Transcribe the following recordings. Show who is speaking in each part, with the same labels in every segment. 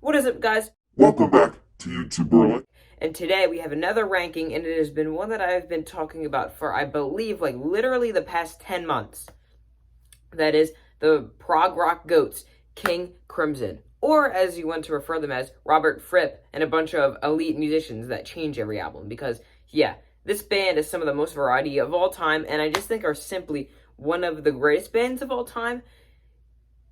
Speaker 1: What is up, guys?
Speaker 2: Welcome back to YouTube Berlin.
Speaker 1: And today we have another ranking, and it has been one that I've been talking about for, I believe, like literally the past 10 months. That is the prog rock goats, King Crimson, or as you want to refer them as, Robert Fripp and a bunch of elite musicians that change every album. Because, yeah, this band is some of the most variety of all time, and I just think are simply one of the greatest bands of all time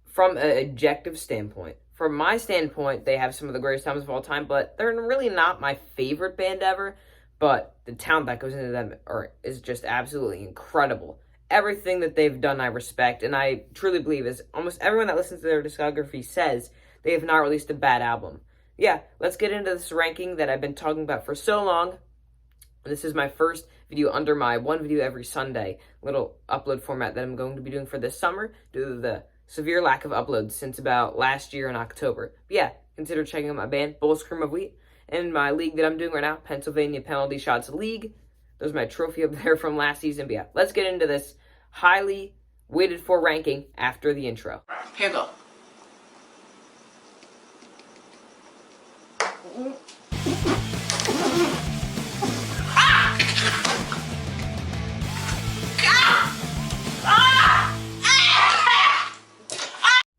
Speaker 1: from an objective standpoint. From my standpoint, they have some of the greatest albums of all time, but they're really not my favorite band ever. But the talent that goes into them is just absolutely incredible. Everything that they've done, I respect, and I truly believe, is almost everyone that listens to their discography says they have not released a bad album. Yeah, let's get into this ranking that I've been talking about for so long. This is my first video under my one video every Sunday little upload format that I'm going to be doing for this summer due to the severe lack of uploads since about last year in October. But yeah, consider checking out my band, Bulls Cream of Wheat, and my league that I'm doing right now, Pennsylvania Penalty Shots League. There's my trophy up there from last season. But yeah, let's get into this highly waited for ranking after the intro.
Speaker 3: Here you go.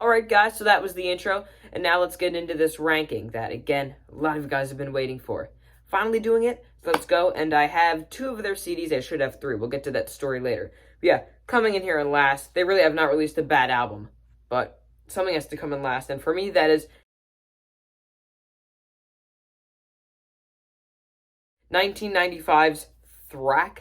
Speaker 1: Alright guys, so that was the intro, and now let's get into this ranking that, again, a lot of you guys have been waiting for. Finally doing it, so let's go, and I have 2 of their CDs, I should have 3, we'll get to that story later. But yeah, coming in here in last, they really have not released a bad album, but something has to come in last, and for me that is 1995's Thrak,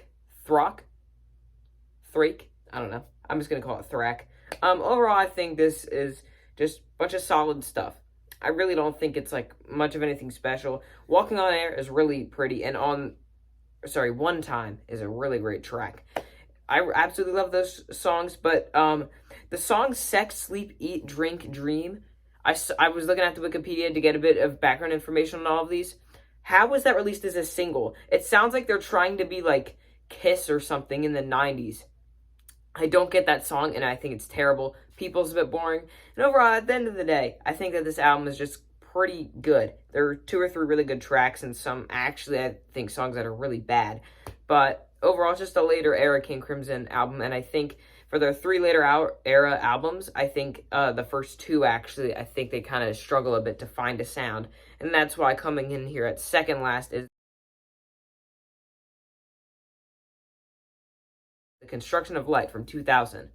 Speaker 1: I don't know, I'm just gonna call it Thrak. Overall, I think this is just a bunch of solid stuff. I really don't think it's like much of anything special. Walking on Air is really pretty, and One Time is a really great track. I absolutely love those songs, but the song Sex, Sleep, Eat, Drink, Dream, I was looking at the Wikipedia to get a bit of background information on all of these. How was that released as a single? It sounds like they're trying to be like Kiss or something in the 90s. I don't get that song, and I think it's terrible. People's a bit boring. And overall, at the end of the day, I think that this album is just pretty good. There are 2 or 3 really good tracks, and some, actually, I think songs that are really bad. But overall, it's just a later era King Crimson album, and I think for their 3 later era albums, I think the first 2, actually, I think they kind of struggle a bit to find a sound. And that's why coming in here at second last is The Construction of Light from 2000.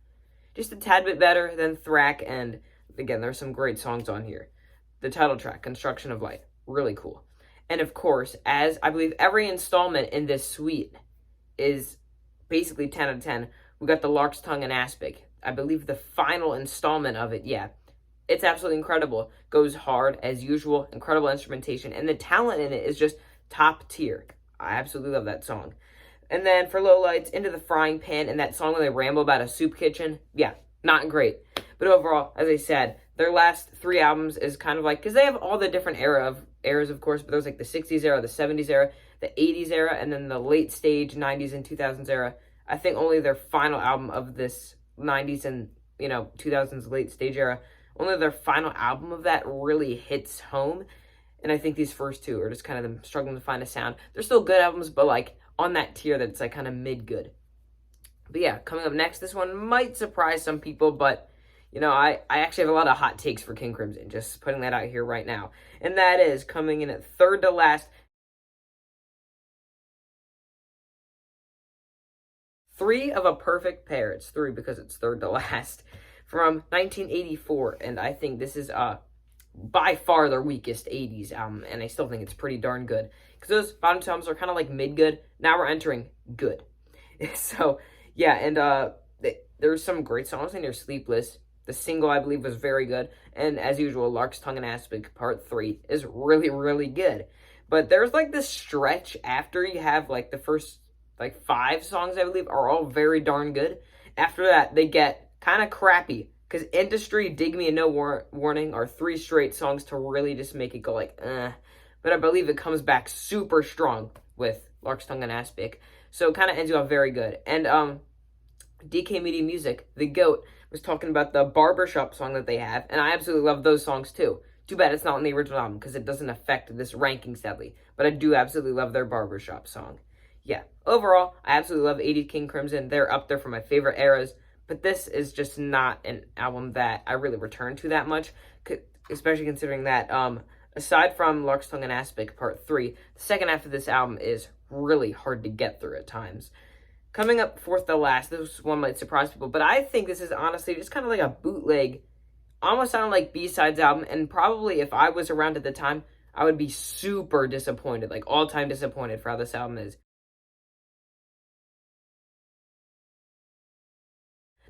Speaker 1: Just a tad bit better than Thrak, and again, there's some great songs on here. The title track, Construction of Light, really cool. And of course, as I believe every installment in this suite is basically 10 out of 10, we got the Lark's Tongue and Aspic. I believe the final installment of it, yeah, it's absolutely incredible. Goes hard as usual, incredible instrumentation, and the talent in it is just top tier. I absolutely love that song. And then for lowlights, Into the Frying Pan, and that song where they ramble about a soup kitchen, yeah, not great. But overall, as I said, their last 3 albums is kind of like, because they have all the different eras, of course, but there's like the 60s era, the 70s era, the 80s era, and then the late stage 90s and 2000s era. I think only their final album of this 90s and, 2000s late stage era, only their final album of that really hits home. And I think these first 2 are just kind of them struggling to find a sound. They're still good albums, but like on that tier that's like kind of mid-good. But yeah, coming up next, this one might surprise some people, but I actually have a lot of hot takes for King Crimson, just putting that out here right now. And that is coming in at third to last, 3 of a Perfect Pair. It's 3 because it's third to last, from 1984, and I think this is by far their weakest 80s album, and I still think it's pretty darn good. Because those bottom 2 albums are kind of like mid-good. Now we're entering good. So, yeah, and there's some great songs in here. Sleepless, the single, I believe, was very good. And as usual, Lark's Tongue and Aspic Part 3 is really, really good. But there's like this stretch after you have like the first like 5 songs, I believe, are all very darn good. After that, they get kind of crappy. Because Industry, Dig Me, and No Warning are 3 straight songs to really just make it go like, eh. But I believe it comes back super strong with Lark's Tongue and Aspic. So it kind of ends you off very good. And DK Media Music, the GOAT, was talking about the barbershop song that they have. And I absolutely love those songs too. Too bad it's not on the original album because it doesn't affect this ranking, sadly. But I do absolutely love their Barbershop song. Yeah, overall, I absolutely love 80s King Crimson. They're up there for my favorite eras. But this is just not an album that I really return to that much, especially considering that aside from Lark's Tongue and Aspic Part 3, the second half of this album is really hard to get through at times. Coming up fourth to last, this one might surprise people, but I think this is honestly just kind of like a bootleg, almost sounding like B-Sides album, and probably if I was around at the time, I would be super disappointed, like all-time disappointed for how this album is.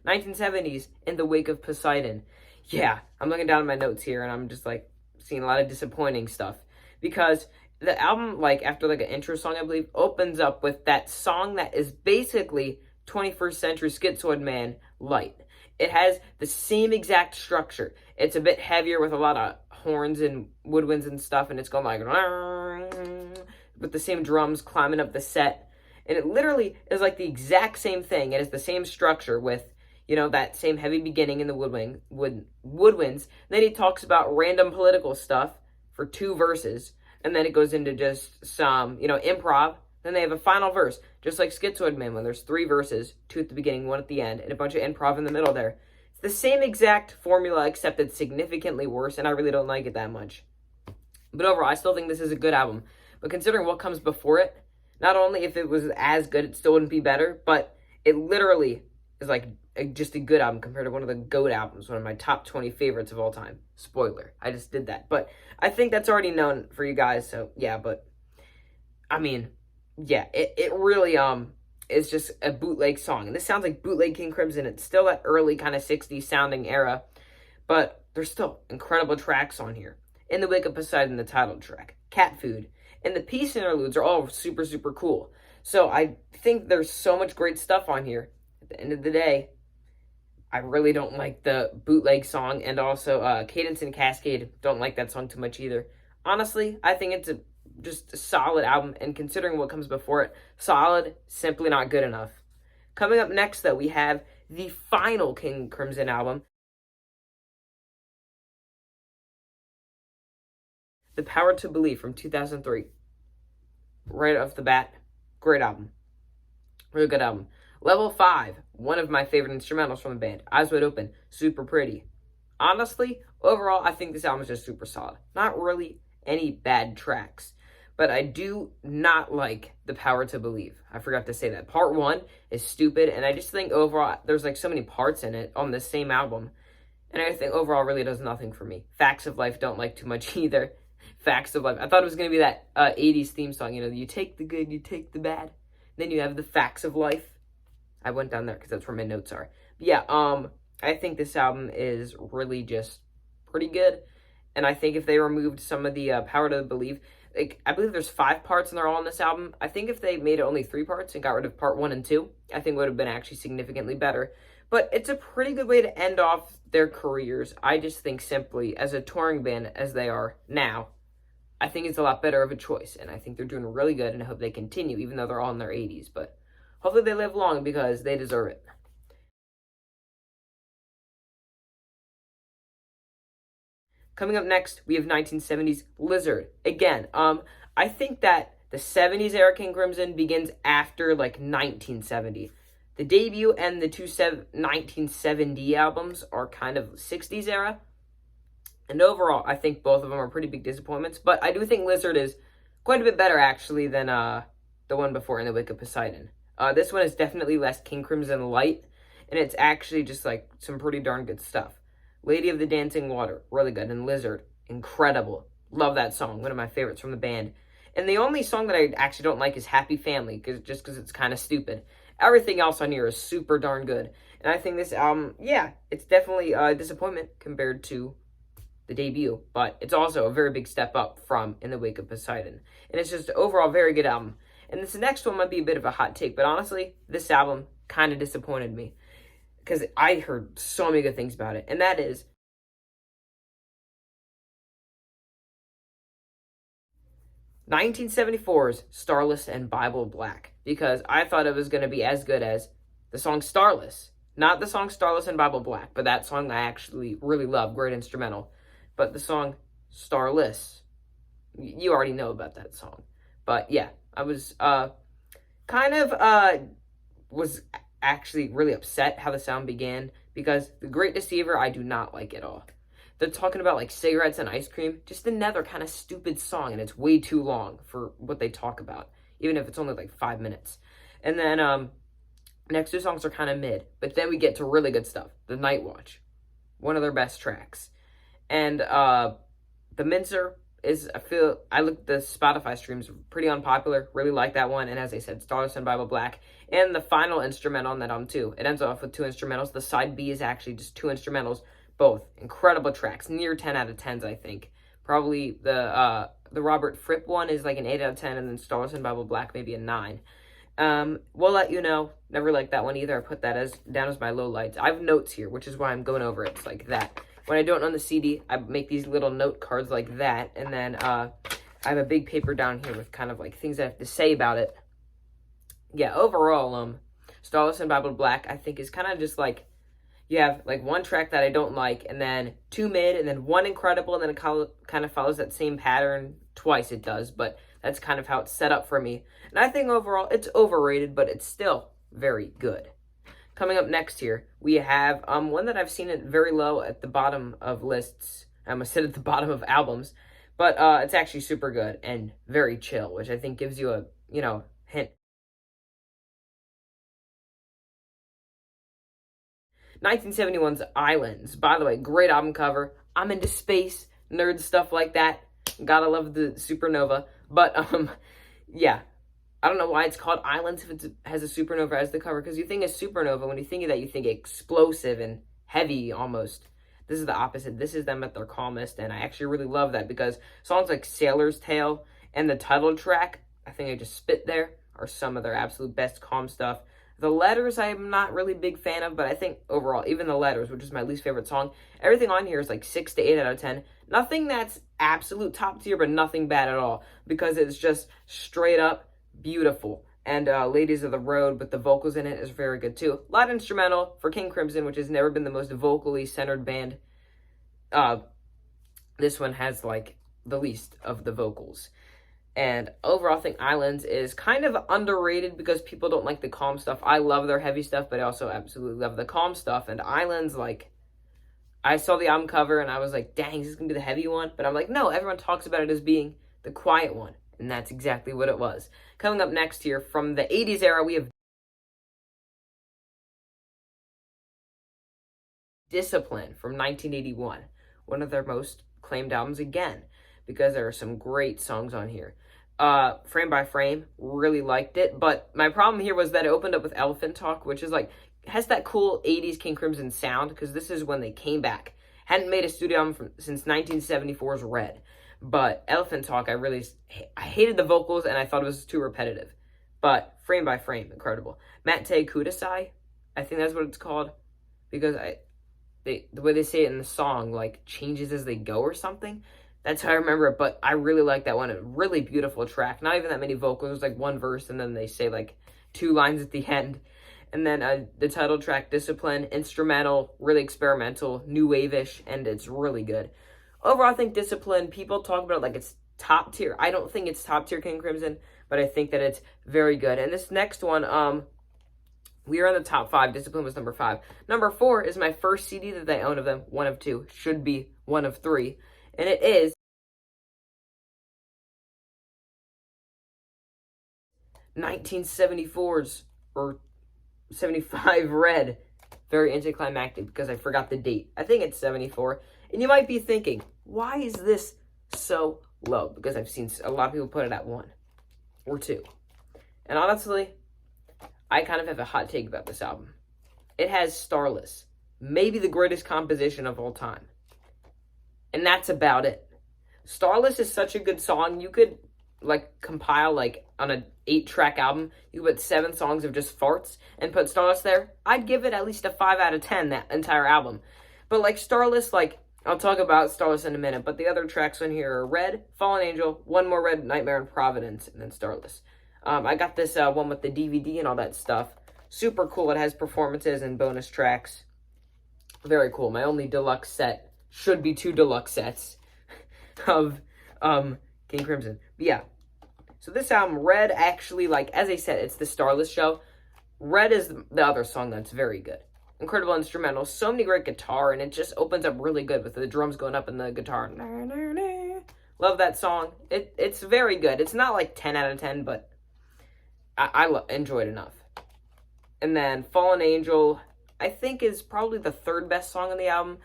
Speaker 1: 1970s, In the Wake of Poseidon. Yeah, I'm looking down at my notes here, and I'm just like seeing a lot of disappointing stuff because the album, like after like an intro song, I believe, opens up with that song that is basically 21st Century Schizoid Man light. It has the same exact structure. It's a bit heavier with a lot of horns and woodwinds and stuff, and it's going like with the same drums climbing up the set. And it literally is like the exact same thing. It is the same structure with, you know, that same heavy beginning in the woodwinds. Then he talks about random political stuff for 2 verses. And then it goes into just some, you know, improv. Then they have a final verse, just like Schizoid Man, when there's 3 verses, 2 at the beginning, 1 at the end, and a bunch of improv in the middle there. It's the same exact formula, except it's significantly worse, and I really don't like it that much. But overall, I still think this is a good album. But considering what comes before it, not only if it was as good, it still wouldn't be better, but it literally is like just a good album compared to one of the GOAT albums, one of my top 20 favorites of all time. Spoiler, I just did that. But I think that's already known for you guys, so yeah, but I mean, yeah, it really is just a bootleg song. And this sounds like bootleg King Crimson. It's still that early kind of 60s sounding era, but there's still incredible tracks on here. In the Wake of Poseidon, the title track, Cat Food, and the peace interludes are all super, super cool. So I think there's so much great stuff on here. At the end of the day, I really don't like the bootleg song, and also Cadence and Cascade, don't like that song too much either. Honestly, I think it's just a solid album, and considering what comes before it, solid, simply not good enough. Coming up next, though, we have the final King Crimson album, The Power to Believe from 2003. Right off the bat, great album. Really good album. Level 5, one of my favorite instrumentals from the band. Eyes Wide Open, super pretty. Honestly, overall, I think this album is just super solid. Not really any bad tracks. But I do not like The Power to Believe. I forgot to say that. Part 1 is stupid, and I just think overall, there's like so many parts in it on the same album. And I think overall really does nothing for me. Facts of Life don't like too much either. Facts of Life. I thought it was going to be that 80s theme song. You know, you take the good, you take the bad. Then you have the Facts of Life. I went down there because that's where my notes are. But yeah, I think this album is really just pretty good. And I think if they removed some of the Power to Believe, like, I believe there's 5 parts and they're all on this album. I think if they made it only 3 parts and got rid of part 1 and 2, I think it would have been actually significantly better. But it's a pretty good way to end off their careers. I just think simply, as a touring band as they are now, I think it's a lot better of a choice. And I think they're doing really good, and I hope they continue, even though they're all in their 80s. But hopefully they live long because they deserve it. Coming up next, we have 1970s Lizard. Again, I think that the 70s era King Crimson begins after like 1970. The debut and the 1970 albums are kind of 60s era. And overall, I think both of them are pretty big disappointments. But I do think Lizard is quite a bit better, actually, than the one before, In the Wake of Poseidon. This one is definitely less King Crimson light, and it's actually just like some pretty darn good stuff. Lady of the Dancing Water, really good. And Lizard, incredible. Love that song, one of my favorites from the band. And the only song that I actually don't like is Happy Family, just because it's kind of stupid. Everything else on here is super darn good. And I think this album, yeah, it's definitely a disappointment compared to the debut, but it's also a very big step up from In the Wake of Poseidon. And it's just overall very good album. And this next one might be a bit of a hot take, but honestly, this album kind of disappointed me because I heard so many good things about it, and that is 1974's Starless and Bible Black, because I thought it was going to be as good as the song Starless. Not the song Starless and Bible Black, but that song I actually really love, great instrumental. But the song Starless. You already know about that song. But yeah, I was kind of was actually really upset how the sound began because The Great Deceiver I do not like at all. They're talking about like cigarettes and ice cream, just another kind of stupid song, and it's way too long for what they talk about, even if it's only like 5 minutes. And then next two songs are kind of mid, but then we get to really good stuff. The Night Watch, one of their best tracks, and the Mincer is, I looked, the Spotify streams, pretty unpopular. Really like that one. And as I said, Starless and Bible Black. And the final instrumental on that album too. It ends off with two instrumentals. The side B is actually just two instrumentals. Both incredible tracks. Near 10 out of 10s, I think. Probably the Robert Fripp one is like an 8 out of 10. And then Starless and Bible Black maybe a 9. We'll let you know. Never liked that one either. I put that down as my low lights. I have notes here, which is why I'm going over it. It's like that. When I don't own the CD, I make these little note cards like that, and then I have a big paper down here with kind of like things I have to say about it. Yeah, overall, Starless and Bible Black, I think, is kind of just like, you have like one track that I don't like, and then two mid, and then one incredible, and then it kind of follows that same pattern twice. It does, but that's kind of how it's set up for me. And I think overall, it's overrated, but it's still very good. Coming up next here, we have one that I've seen it very low at the bottom of lists. I almost said at the bottom of albums, but it's actually super good and very chill, which I think gives you a, hint. 1971's Islands. By the way, great album cover. I'm into space, nerd stuff like that. Gotta love the supernova. But, yeah. I don't know why it's called Islands if it has a supernova as the cover, because you think of supernova, when you think of that, you think explosive and heavy almost. This is the opposite. This is them at their calmest, and I actually really love that, because songs like Sailor's Tale and the title track, I think I just spit there, are some of their absolute best calm stuff. The Letters I'm not really a big fan of, but I think overall, even The Letters, which is my least favorite song, everything on here is like 6 to 8 out of 10. Nothing that's absolute top tier, but nothing bad at all, because it's just straight up beautiful. And Ladies of the Road with the vocals in it is very good too. A lot of instrumental for King Crimson, which has never been the most vocally centered band. This one has like the least of the vocals. And overall, I think Islands is kind of underrated because people don't like the calm stuff. I love their heavy stuff, but I also absolutely love the calm stuff. And Islands, like, I saw the album cover and I was like, dang, is this going to be the heavy one? But I'm like, no, everyone talks about it as being the quiet one. And that's exactly what it was. Coming up next here, from the 80s era, we have Discipline from 1981. One of their most acclaimed albums again, because there are some great songs on here. Frame by Frame, really liked it. But my problem here was that it opened up with Elephant Talk, which is like, has that cool 80s King Crimson sound, because this is when they came back. Hadn't made a studio album since 1974's Red. But Elephant Talk, I hated the vocals, and I thought it was too repetitive. But Frame by Frame, incredible. Mate Kudasai, I think that's what it's called, because the way they say it in the song, like, changes as they go or something. That's how I remember it, but I really like that one. A really beautiful track. Not even that many vocals. There's like one verse, and then they say like 2 lines at the end. And then the title track, Discipline, instrumental, really experimental, new wave-ish, and it's really good. Overall, I think Discipline, people talk about it like it's top tier. I don't think it's top tier King Crimson, but I think that it's very good. And this next one, we are in the top 5. Discipline was number 5. Number 4 is my first CD that I own of them. 1 of 2. Should be 1 of 3. And it is 1974's, or 75 Red. Very anticlimactic because I forgot the date. I think it's 74. And you might be thinking, why is this so low? Because I've seen a lot of people put it at 1 or 2. And honestly, I kind of have a hot take about this album. It has Starless, maybe the greatest composition of all time. And that's about it. Starless is such a good song. You could like compile like on an 8-track album, you put 7 songs of just farts and put Starless there. I'd give it at least a 5 out of 10, that entire album. But like Starless, like, I'll talk about Starless in a minute, but the other tracks on here are Red, Fallen Angel, One More Red, Nightmare in Providence, and then Starless. I got this one with the DVD and all that stuff. Super cool. It has performances and bonus tracks. Very cool. My only deluxe set should be 2 deluxe sets. of King Crimson. But yeah, so this album, Red, actually, like, as I said, it's the Starless show. Red is the other song that's very good. Incredible instrumental, so many great guitar, and it just opens up really good with the drums going up and the guitar. Love that song. It's very good. It's not like 10 out of 10, but I enjoyed it enough. And then Fallen Angel, I think, is probably the third best song on the album.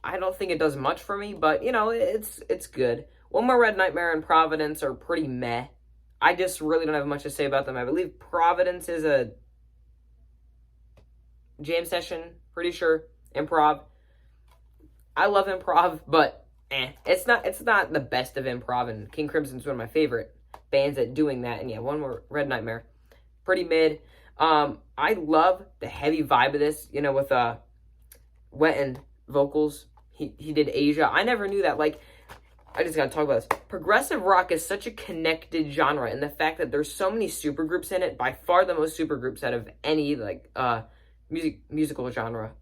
Speaker 1: I don't think it does much for me, but, you know, it's good. One More Red Nightmare and Providence are pretty meh. I just really don't have much to say about them. I believe Providence is a jam session, pretty sure. Improv. I love improv, but it's not the best of improv, and King Crimson's one of my favorite bands at doing that. And yeah, One More Red Nightmare, pretty mid. I love the heavy vibe of this, you know, with Wetton vocals. He did Asia. I never knew that. Like, I just gotta talk about this. Progressive rock is such a connected genre, and the fact that there's so many supergroups in it, by far the most supergroups out of any like musical genre,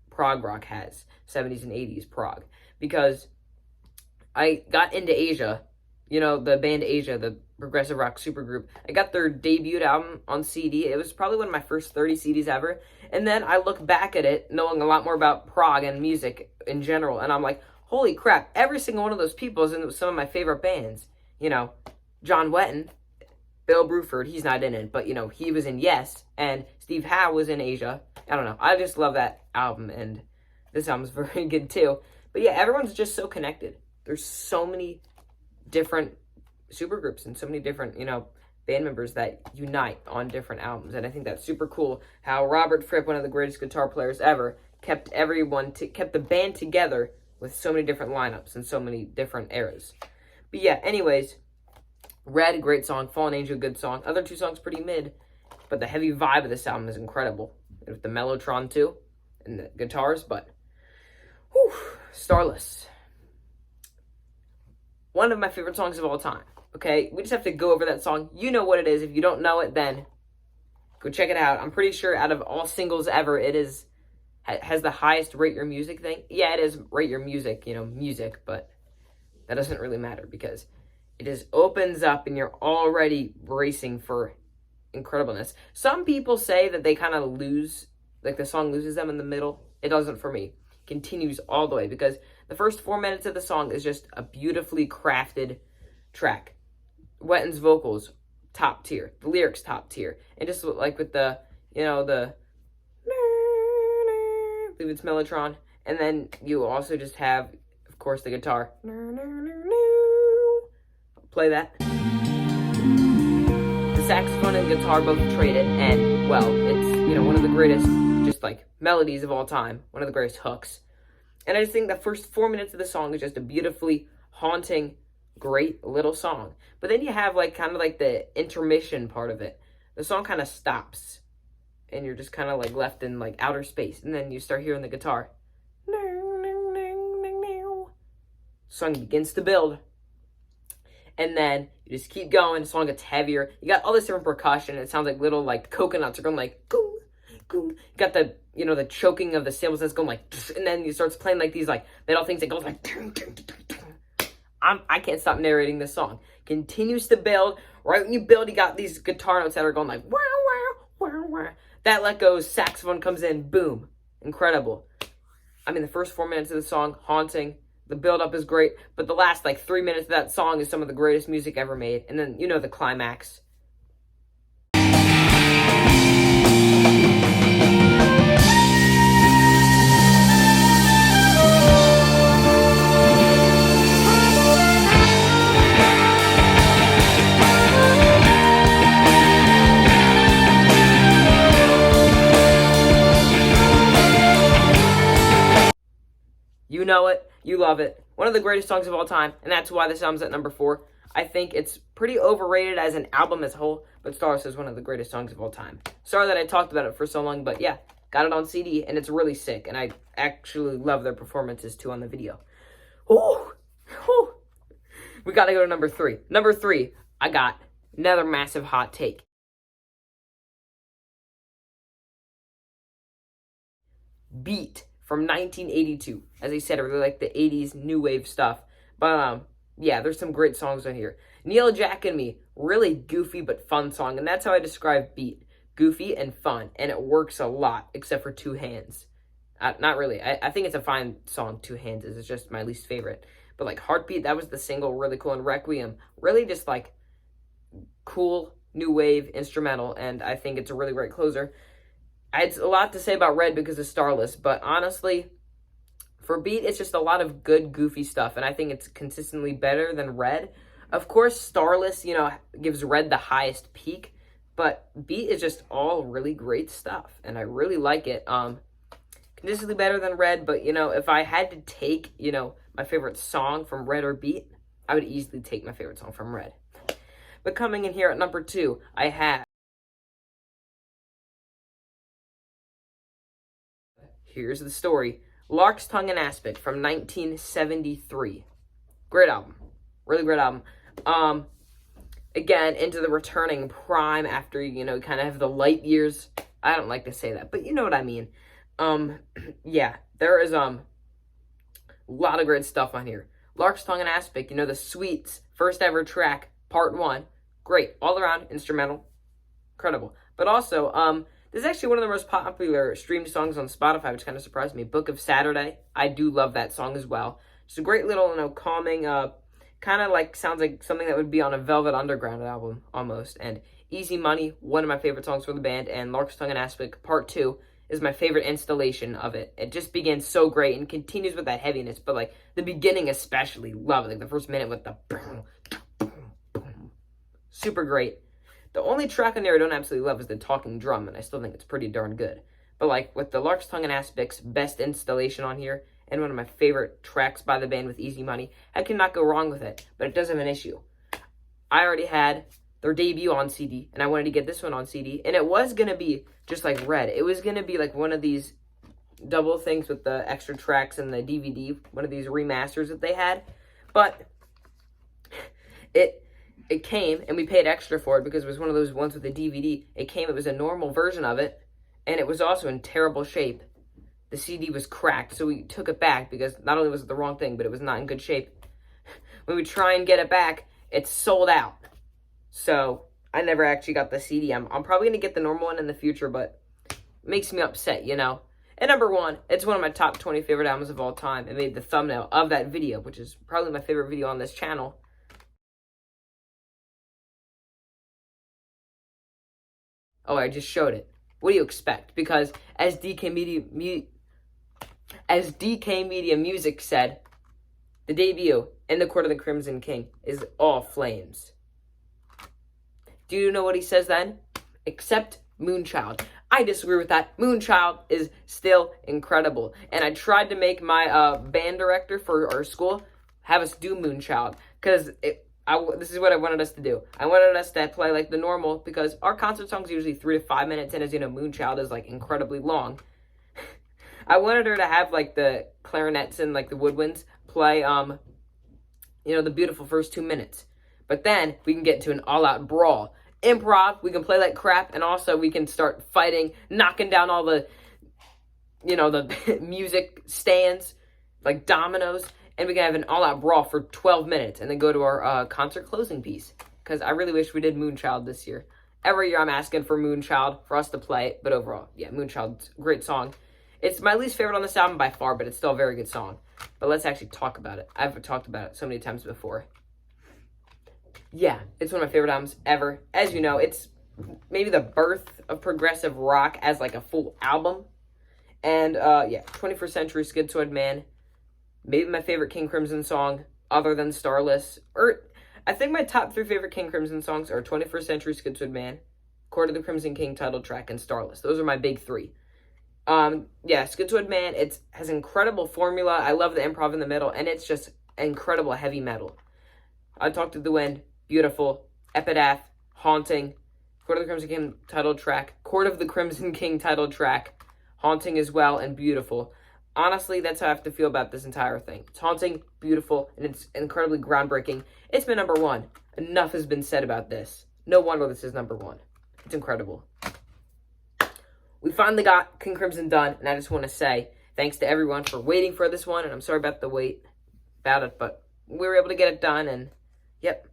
Speaker 1: prog rock has 70s and 80s prog. Because I got into Asia, you know, the band Asia, the progressive rock supergroup. I got their debut album on CD. It was probably one of my first 30 CDs ever. And then I look back at it, knowing a lot more about prog and music in general, and I'm like, holy crap, every single one of those people is in some of my favorite bands. You know, John Wetton, Bill Bruford, he's not in it, but, you know, he was in Yes, and Steve Howe was in Asia. I don't know. I just love that album, and this album's very good, too. But, yeah, everyone's just so connected. There's so many different supergroups and so many different, you know, band members that unite on different albums, and I think that's super cool how Robert Fripp, one of the greatest guitar players ever, kept the band together with so many different lineups and so many different eras. But yeah, anyways, Red, great song. Fallen Angel, good song. Other two songs pretty mid, but the heavy vibe of this album is incredible. With the Mellotron too, and the guitars, but whew, Starless. One of my favorite songs of all time. Okay, we just have to go over that song. You know what it is. If you don't know it, then go check it out. I'm pretty sure out of all singles ever, it has the highest rate your music thing. Yeah, it is rate your music, you know, music, but that doesn't really matter because it just opens up and you're already bracing for incredibleness. Some people say that they kind of lose, like the song loses them in the middle. It doesn't for me. It continues all the way because the first 4 minutes of the song is just a beautifully crafted track. Wetton's vocals, top tier. The lyrics, top tier. And just like with the, you know, I believe it's Mellotron. And then you also just have, of course, the guitar. Play that. The saxophone and guitar both traded, and, well, it's, you know, one of the greatest, just like, melodies of all time. One of the greatest hooks. And I just think the first 4 minutes of the song is just a beautifully haunting, great little song. But then you have, like, kind of like the intermission part of it. The song kind of stops. And you're just kind of like left in like outer space. And then you start hearing the guitar. Song begins to build. And then you just keep going. The song gets heavier. You got all this different percussion. It sounds like little like coconuts are going like goom, goom. You got the, you know, the choking of the cymbals that's going like, and then you starts playing like these like little things that goes like, I can't stop narrating this song. Continues to build. Right when you build, you got these guitar notes that are going like wow, wow, wow, wow. That let go, saxophone comes in, boom. Incredible. I mean, the first 4 minutes of the song, haunting. The build-up is great. But the last, like, 3 minutes of that song is some of the greatest music ever made. And then, you know, the climax. You know it. You love it. One of the greatest songs of all time, and that's why this album's at number 4. I think it's pretty overrated as an album as a whole, but Starless is one of the greatest songs of all time. Sorry that I talked about it for so long, but yeah, got it on CD, and it's really sick, and I actually love their performances, too, on the video. Oh, we gotta go to number 3. Number 3, I got another massive hot take. Beat from 1982. As I said, I really like the 80s new wave stuff. But yeah, there's some great songs on here. Neil, Jack, and Me, really goofy but fun song, and that's how I describe Beat. Goofy and fun, and it works a lot, except for Two Hands. Not really. I think it's a fine song, Two Hands is just my least favorite. But like Heartbeat, that was the single, really cool, and Requiem, really just like cool, new wave, instrumental, and I think it's a really great closer. I had a lot to say about Red because of Starless, but honestly, for Beat, it's just a lot of good, goofy stuff, and I think it's consistently better than Red. Of course, Starless, gives Red the highest peak, but Beat is just all really great stuff, and I really like it. Consistently better than Red, but, if I had to take, my favorite song from Red or Beat, I would easily take my favorite song from Red. But coming in here at number 2, I have Here's the Story, Lark's Tongue and Aspic from 1973. Great album. Really great album. Again, into the returning prime after, kind of have the light years. I don't like to say that, but you know what I mean. Yeah, there is, a lot of great stuff on here. Lark's Tongue and Aspic, the Sweets, first ever track, part 1. Great. All around, instrumental. Incredible. But also, this is actually one of the most popular streamed songs on Spotify, which kind of surprised me. Book of Saturday. I do love that song as well. It's a great little, calming, kind of like, sounds like something that would be on a Velvet Underground album, almost. And Easy Money, one of my favorite songs for the band, and Lark's Tongue and Aspic, part 2, is my favorite installation of it. It just begins so great and continues with that heaviness, but, like, the beginning especially, love it. Like, the first minute with the boom, boom, boom. Super great. The only track on there I don't absolutely love is the talking drum, and I still think it's pretty darn good. But, like, with the Lark's Tongue and Aspic's best installation on here, and one of my favorite tracks by the band with Easy Money, I cannot go wrong with it, but it does have an issue. I already had their debut on CD, and I wanted to get this one on CD, and it was going to be just like Red. It was going to be like one of these double things with the extra tracks and the DVD, one of these remasters that they had, but it came, and we paid extra for it because it was one of those ones with the DVD. It came, it was a normal version of it, and it was also in terrible shape. The CD was cracked, so we took it back because not only was it the wrong thing, but it was not in good shape. When we try and get it back, it's sold out. So I never actually got the CD. I'm probably going to get the normal one in the future, but it makes me upset, And number 1, it's one of my top 20 favorite albums of all time. It made the thumbnail of that video, which is probably my favorite video on this channel. Oh, I just showed it. What do you expect? Because as DK Media Music said, the debut in the Court of the Crimson King is all flames. Do you know what he says then? Except Moonchild. I disagree with that. Moonchild is still incredible. And I tried to make my band director for our school have us do Moonchild. Because this is what I wanted us to do. I wanted us to play like the normal, because our concert songs are usually 3 to 5 minutes, and as you know, Moonchild is like incredibly long. I wanted her to have like the clarinets and like the woodwinds play, the beautiful first 2 minutes. But then we can get into an all-out brawl. Improv, we can play like crap, and also we can start fighting, knocking down all the, the music stands, like dominoes, and we can have an all-out brawl for 12 minutes, and then go to our concert closing piece. Because I really wish we did Moonchild this year. Every year I'm asking for Moonchild for us to play it, but overall, yeah, Moonchild's a great song. It's my least favorite on this album by far, but it's still a very good song. But let's actually talk about it. I've talked about it so many times before. Yeah, it's one of my favorite albums ever. As you know, it's maybe the birth of progressive rock as like a full album. And 21st Century Schizoid Man, maybe my favorite King Crimson song other than Starless. Or I think my top 3 favorite King Crimson songs are 21st Century Schizoid Man, Court of the Crimson King title track, and Starless. Those are my big 3. Schizoid Man, it has incredible formula. I love the improv in the middle, and it's just incredible heavy metal. I Talk to the Wind, beautiful. Epitaph, haunting. Court of the Crimson King title track. Court of the Crimson King title track, haunting as well, and beautiful. Honestly, that's how I have to feel about this entire thing. It's haunting, beautiful, and it's incredibly groundbreaking. It's been number 1. Enough has been said about this. No wonder this is number 1. It's incredible. We finally got King Crimson done, and I just want to say thanks to everyone for waiting for this one, and I'm sorry about the wait about it, but we were able to get it done, and yep,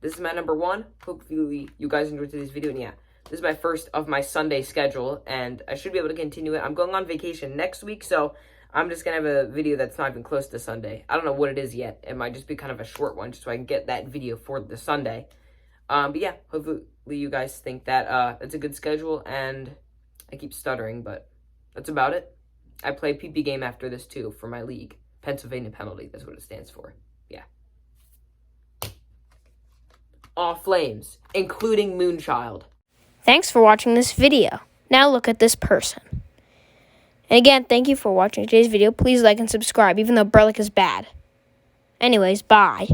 Speaker 1: this is my number 1. Hopefully you guys enjoyed today's video, and yeah, this is my first of my Sunday schedule, and I should be able to continue it. I'm going on vacation next week, so I'm just going to have a video that's not even close to Sunday. I don't know what it is yet. It might just be kind of a short one, just so I can get that video for the Sunday. But yeah, hopefully you guys think that it's a good schedule, and I keep stuttering, but that's about it. I play PP game after this, too, for my league. Pennsylvania Penalty, that's what it stands for. Yeah. All flames, including Moonchild.
Speaker 3: Thanks for watching this video. Now look at this person. And again, thank you for watching today's video. Please like and subscribe, even though Burlick is bad. Anyways, bye.